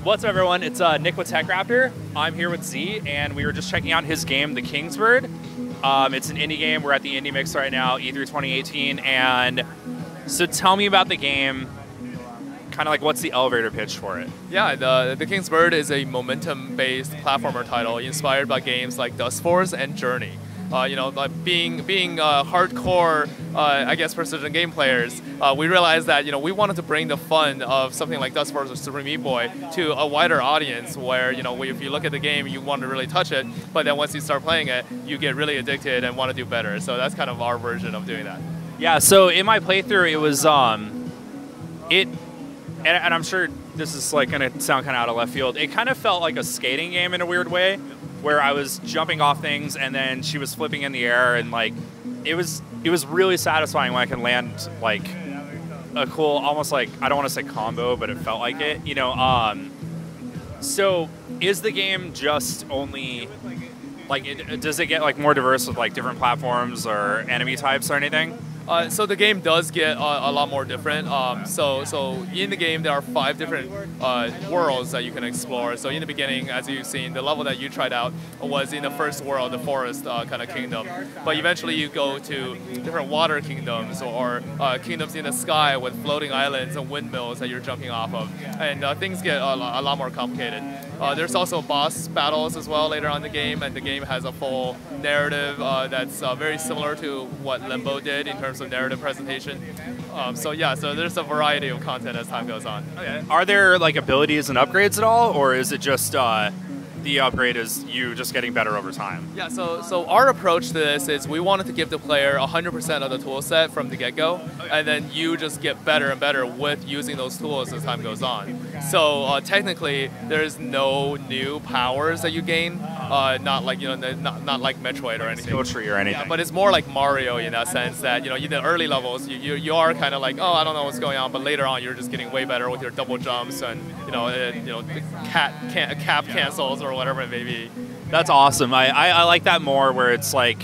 What's up, everyone? It's Nick with TechRaptor. I'm here with Zee, and we were just checking out his game, The Kingsbird. It's an indie game. We're at the Indie Mix right now, E3 2018. And so tell me about the game. Kind of like, what's the elevator pitch for it? Yeah, the Kingsbird is a momentum-based platformer title inspired by games like Dustforce and Journey. Like being hardcore, I guess, precision game players, we realized that we wanted to bring the fun of something like Dustforce or Super Meat Boy to a wider audience. Where if you look at the game, you want to really touch it, but then once you start playing it, you get really addicted and want to do better. So that's kind of our version of doing that. Yeah. So in my playthrough, it was and I'm sure this is like going to sound kind of out of left field. It kind of felt like a skating game in a weird way, where I was jumping off things and then she was flipping in the air, and like it was really satisfying when I can land like a cool, almost like, I don't want to say combo, but it felt like it. So is the game just only like does it get like more diverse with like different platforms or enemy types or anything? So the game does get a lot more different. So in the game there are 5 different worlds that you can explore. So in the beginning, as you've seen, the level that you tried out was in the first world, the forest kind of kingdom. But eventually you go to different water kingdoms or kingdoms in the sky with floating islands and windmills that you're jumping off of. And things get a lot more complicated. There's also boss battles as well later on in the game, and the game has a full narrative that's very similar to what Limbo did in terms of narrative presentation. So there's a variety of content as time goes on. Okay. Are there like abilities and upgrades at all, or is it just the upgrade is you just getting better over time? Yeah, so our approach to this is we wanted to give the player 100% of the tool set from the get-go, and then you just get better and better with using those tools as time goes on. So technically, there's no new powers that you gain, not like not like Metroid or anything. Skill tree or anything. Yeah, but it's more like Mario in that sense that in the early levels you are kind of like, oh, I don't know what's going on, but later on you're just getting way better with your double jumps and the cap cancels or whatever it may be. That's awesome. I like that more, where it's like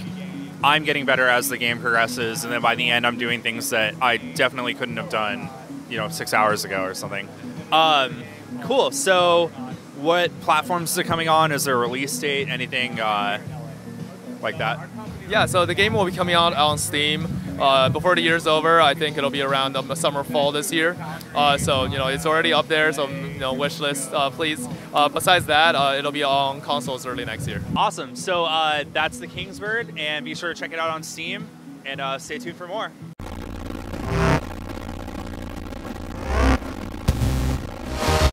I'm getting better as the game progresses, and then by the end I'm doing things that I definitely couldn't have done 6 hours ago or something. Cool. So what platforms is it coming on? Is there a release date? Anything like that? Yeah, so the game will be coming out on Steam before the year's over. I think it'll be around the summer, fall this year. So it's already up there. So wish list, please. Besides that, it'll be on consoles early next year. Awesome. So that's the Kingsbird, and be sure to check it out on Steam, and stay tuned for more.